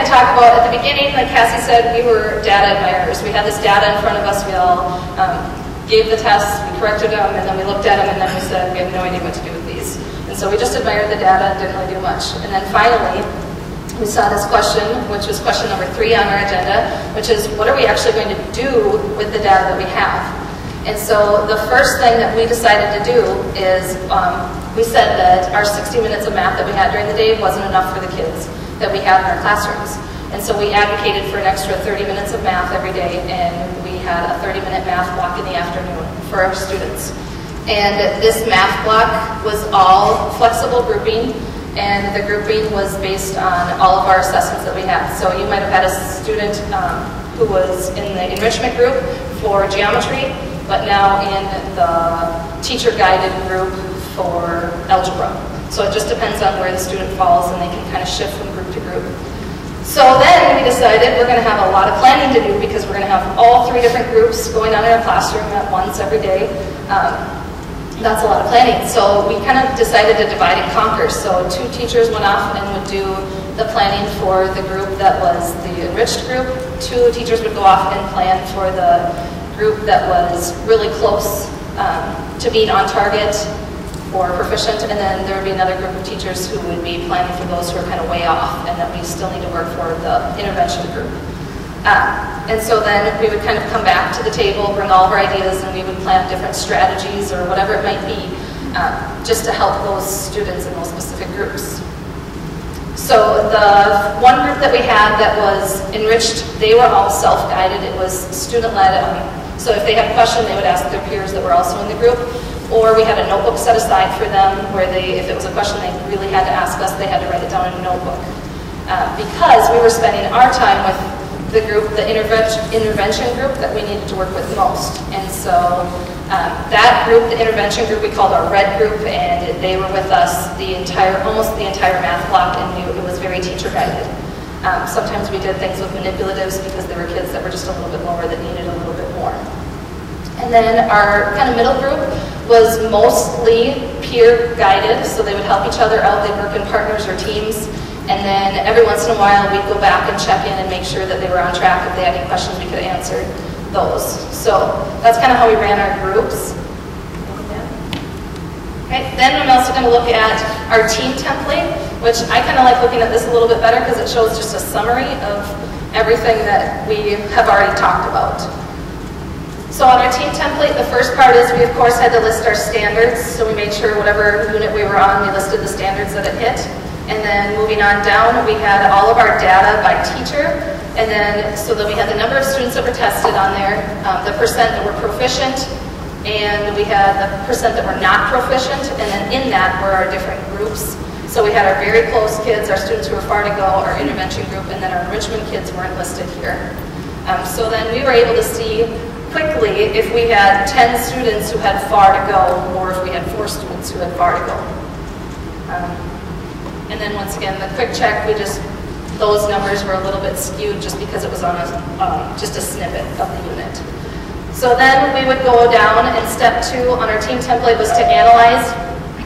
talk about, at the beginning, like Cassie said, we were data admirers. We had this data in front of us. We all gave the tests, we corrected them, and then we looked at them, and then we said, we have no idea what to do with these. And so we just admired the data and didn't really do much. And then finally, we saw this question, which was question number 3 on our agenda, which is, what are we actually going to do with the data that we have? And so the first thing that we decided to do is, we said that our 60 minutes of math that we had during the day wasn't enough for the kids that we had in our classrooms. And so we advocated for an extra 30 minutes of math every day, and we had a 30-minute math block in the afternoon for our students. And this math block was all flexible grouping, and the grouping was based on all of our assessments that we had. So you might have had a student who was in the enrichment group for geometry, but now in the teacher-guided group for algebra. So it just depends on where the student falls, and they can kind of shift from group to group. So then we decided we're going to have a lot of planning to do, because we're going to have all 3 different groups going on in our classroom at once every day. That's a lot of planning. So we kind of decided to divide and conquer. So 2 teachers went off and would do the planning for the group that was the enriched group. 2 teachers would go off and plan for the group that was really close to being on target or proficient, and then there would be another group of teachers who would be planning for those who are kind of way off and that we still need to work for the intervention group. And so then we would kind of come back to the table, bring all of our ideas, and we would plan different strategies or whatever it might be just to help those students in those specific groups. So the one group that we had that was enriched, they were all self-guided. It was student-led. So if they had a question, they would ask their peers that were also in the group. Or we had a notebook set aside for them where they, if it was a question they really had to ask us, they had to write it down in a notebook. Because we were spending our time with the group, the intervention group that we needed to work with most. And so that group, the intervention group, we called our red group, and they were with us almost the entire math block, and it was very teacher guided. Sometimes we did things with manipulatives because there were kids that were just a little bit lower that needed a little bit more. And then our kind of middle group was mostly peer guided, so they would help each other out. They'd work in partners or teams. And then every once in a while, we'd go back and check in and make sure that they were on track. If they had any questions, we could answer those. So that's kind of how we ran our groups. Okay. Then I'm also going to look at our team template, which I kind of like looking at this a little bit better because it shows just a summary of everything that we have already talked about. So on our team template, the first part is we of course had to list our standards. So we made sure whatever unit we were on, we listed the standards that it hit. And then moving on down, we had all of our data by teacher. And then, so that we had the number of students that were tested on there, the percent that were proficient, and we had the percent that were not proficient. And then in that were our different groups. So we had our very close kids, our students who were far to go, our intervention group, and then our enrichment kids weren't listed here. So then we were able to see quickly if we had 10 students who had far to go, or if we had 4 students who had far to go. And then once again, the quick check, those numbers were a little bit skewed just because it was on just a snippet of the unit. So then we would go down, and step 2 on our team template was to analyze.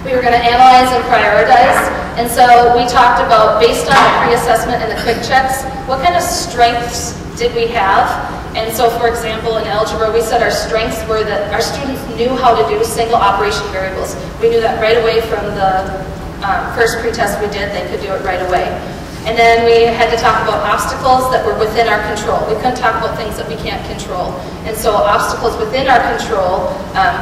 We were going to analyze and prioritize. And so we talked about, based on the pre-assessment and the quick checks, what kind of strengths did we have? And so, for example, in algebra, we said our strengths were that our students knew how to do single operation variables. We knew that right away from the first pretest we did, they could do it right away. And then we had to talk about obstacles that were within our control. We couldn't talk about things that we can't control. And so obstacles within our control,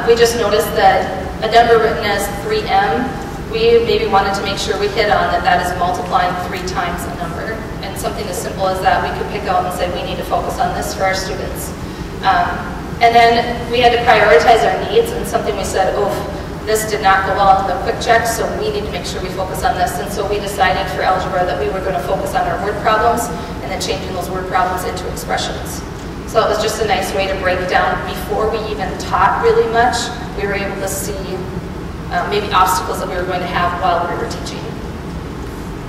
we just noticed that a number written as 3m, we maybe wanted to make sure we hit on that is multiplying 3 times a number. And something as simple as that, we could pick out and say we need to focus on this for our students. And then we had to prioritize our needs, and something we said, oh, this did not go well in the quick check, so we need to make sure we focus on this. And so we decided for algebra that we were going to focus on our word problems and then changing those word problems into expressions. So it was just a nice way to break down before we even taught really much. We were able to see maybe obstacles that we were going to have while we were teaching.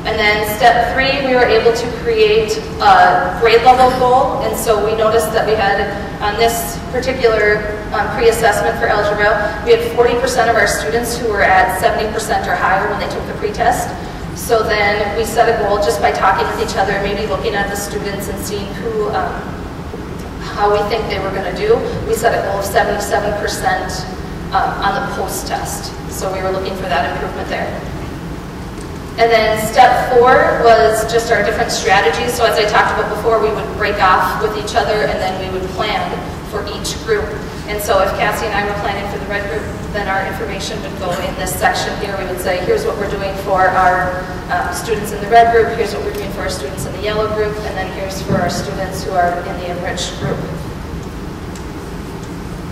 And then step 3, we were able to create a grade level goal. And so we noticed that we had, on this particular pre-assessment for algebra, we had 40% of our students who were at 70% or higher when they took the pretest. So then we set a goal just by talking with each other, maybe looking at the students and seeing how we think they were going to do. We set a goal of 77% on the post-test. So we were looking for that improvement there. And then step 4 was just our different strategies. So as I talked about before, we would break off with each other and then we would plan for each group. And so if Cassie and I were planning for the red group, then our information would go in this section here. We would say, here's what we're doing for our students in the red group, here's what we're doing for our students in the yellow group, and then here's for our students who are in the enriched group.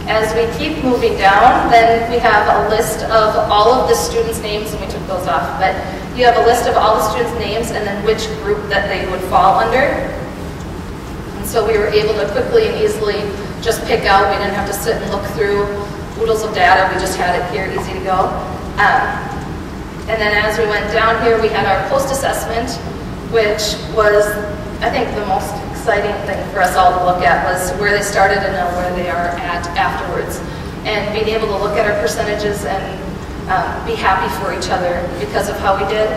As we keep moving down, then we have a list of all of the students' names, and we took those off, but you have a list of all the students' names and then which group that they would fall under. And so we were able to quickly and easily just pick out. We didn't have to sit and look through oodles of data. We just had it here, easy to go. And then as we went down here, we had our post-assessment, which was, I think, the most exciting thing for us all to look at was where they started and now where they are at afterwards. And being able to look at our percentages and be happy for each other because of how we did.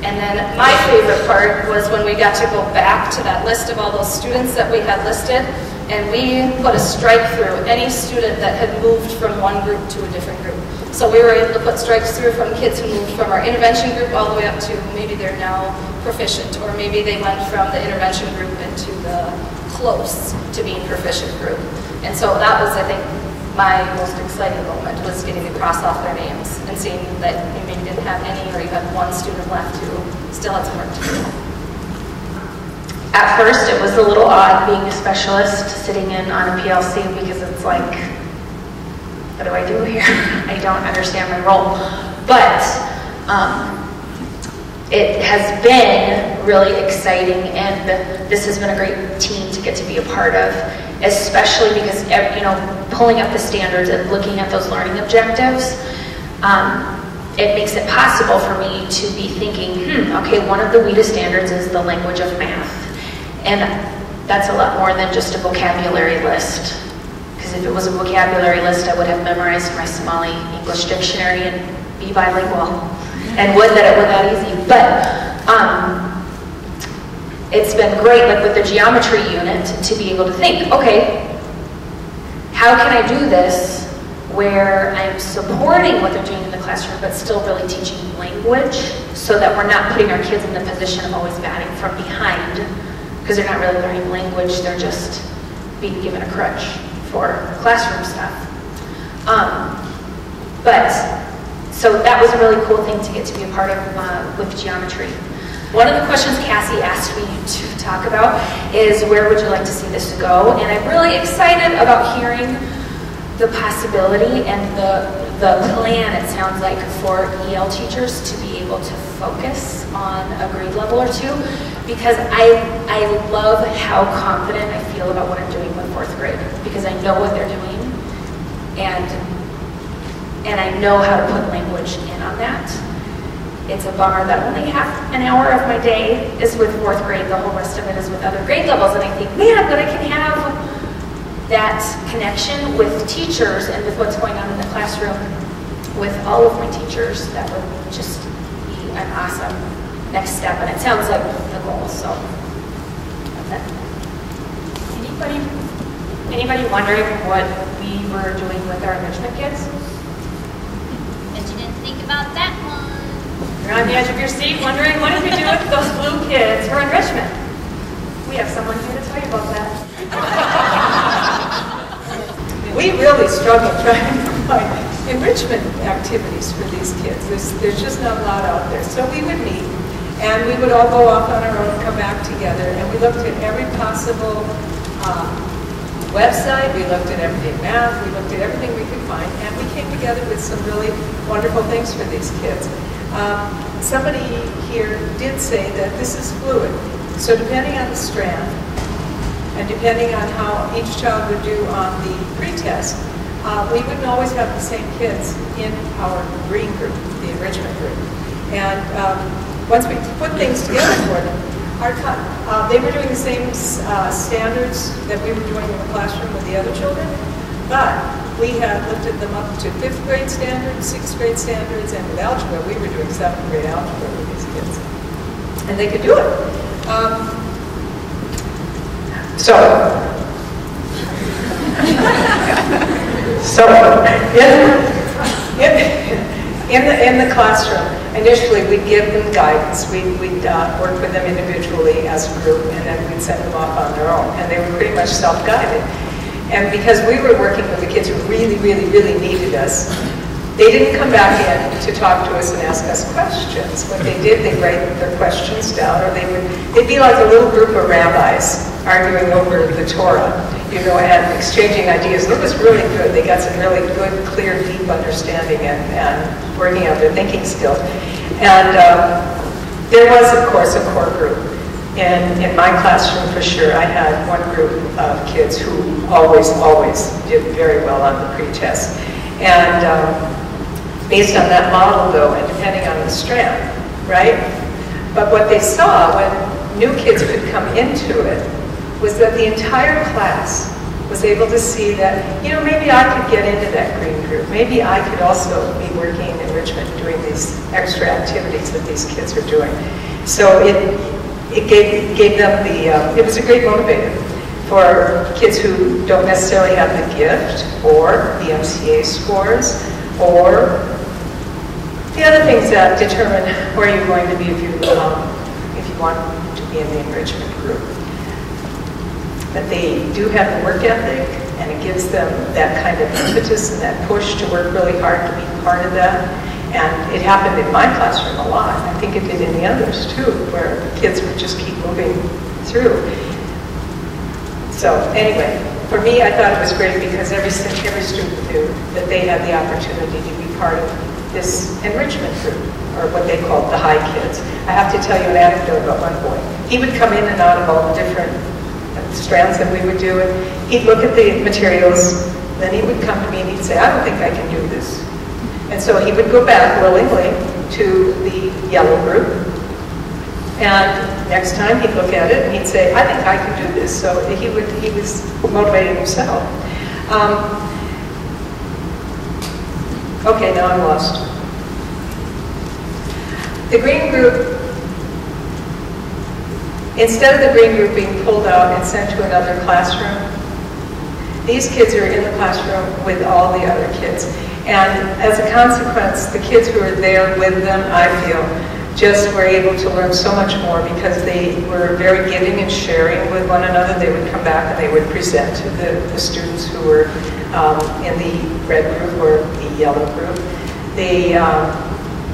And then my favorite part was when we got to go back to that list of all those students that we had listed, and we put a strike through any student that had moved from one group to a different group. So we were able to put strikes through from kids who moved from our intervention group all the way up to maybe they're now proficient, or maybe they went from the intervention group into the close to being proficient group. And so that was, I think, my most exciting moment, was getting to cross off their names and seeing that you maybe didn't have any, or you had one student left who still had some work to do. At first, it was a little odd being a specialist sitting in on a PLC, because it's like, what do I do here? I don't understand my role. But it has been really exciting, and this has been a great team to get to be a part of, especially because, you know, pulling up the standards and looking at those learning objectives, it makes it possible for me to be thinking, okay, one of the WIDA standards is the language of math. And that's a lot more than just a vocabulary list. Because if it was a vocabulary list, I would have memorized my Somali English dictionary and be bilingual. And would that it were that easy. But it's been great, like with the geometry unit, to be able to think, okay, how can I do this where I'm supporting what they're doing in the classroom, but still really teaching language, so that we're not putting our kids in the position of always batting from behind, because they're not really learning language, they're just being given a crutch for classroom stuff. So that was a really cool thing to get to be a part of with geometry. One of the questions Cassie asked me to talk about is, where would you like to see this go? And I'm really excited about hearing the possibility and the plan, it sounds like, for EL teachers to be able to focus on a grade level or two, because I love how confident I feel about what I'm doing with 4th grade, because I know what they're doing, and I know how to put language in on that. It's a bummer that only half an hour of my day is with 4th grade, the whole rest of it is with other grade levels, and I think, man, but I can have that connection with teachers and with what's going on in the classroom with all of my teachers. That would just be an awesome next step, and it sounds like the goal, so that's it. Anybody wondering what we were doing with our enrichment kids? Bet you didn't think about that one. You're on the edge of your seat wondering, what did we do with those blue kids for enrichment? We have someone here to tell you about that. We really struggle trying to find enrichment activities for these kids. There's just not a lot out there. So we would meet, and we would all go off on our own, come back together, and we looked at every possible website, we looked at everyday math, we looked at everything we could find, and we came together with some really wonderful things for these kids. Somebody here did say that this is fluid. So depending on the strand, and depending on how each child would do on the pretest, we wouldn't always have the same kids in our green group, the enrichment group. And once we put things together for them, they were doing the same standards that we were doing in the classroom with the other children, but We had lifted them up to 5th grade standards, 6th grade standards, and with algebra, we were doing 7th grade algebra with these kids. And they could do it. In the classroom, initially we'd give them guidance. We'd work with them individually as a group, and then we'd send them off on their own. And they were pretty much self-guided. And because we were working with the kids who really, really, really needed us, they didn't come back in to talk to us and ask us questions. What they did, they'd write their questions down, or they'd be like a little group of rabbis arguing over the Torah, you know, and exchanging ideas. And it was really good. They got some really good, clear, deep understanding and working out their thinking skills. And there was, of course, a core group. In my classroom, for sure, I had one group of kids who always did very well on the pre-test. And based on that model, though, and depending on the strand, right? But what they saw when new kids could come into it was that the entire class was able to see that, you know, maybe I could get into that green group. Maybe I could also be working in enrichment, doing these extra activities that these kids are doing. So it gave them it was a great motivator for kids who don't necessarily have the gift or the MCA scores or the other things that determine where you're going to be if you want to be in the enrichment group. But they do have the work ethic, and it gives them that kind of impetus and that push to work really hard to be part of that. And it happened in my classroom a lot. I think it did in the others too, where kids would just keep moving through. So anyway, for me, I thought it was great because every student knew that they had the opportunity to be part of this enrichment group, or what they called the high kids. I have to tell you an anecdote about one boy. He would come in and out of all the different strands that we would do, and he'd look at the materials, then he would come to me and he'd say, I don't think I can do this. And so he would go back willingly to the yellow group, and next time he'd look at it and he'd say, I think I can do this. So he was motivating himself. Okay, now I'm lost. The green group, instead of the green group being pulled out and sent to another classroom, these kids are in the classroom with all the other kids. And as a consequence, the kids who are there with them, I feel, just were able to learn so much more because they were very giving and sharing with one another. They would come back and they would present to the students who were in the red group or the yellow group. They,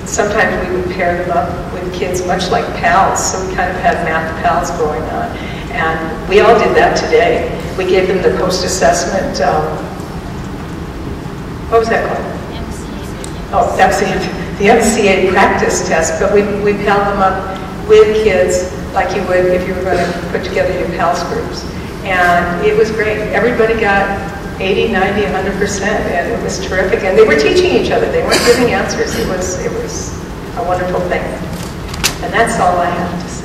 sometimes we would pair them up with kids much like pals, so we kind of had math pals going on. And we all did that today. We gave them the post-assessment, what was that called? Oh, that's the MCA practice test, but we pal them up with kids like you would if you were going to put together your PALS groups. And it was great. Everybody got 80, 90, 100%, and it was terrific. And they were teaching each other. They weren't giving answers. It was a wonderful thing. And that's all I have to say.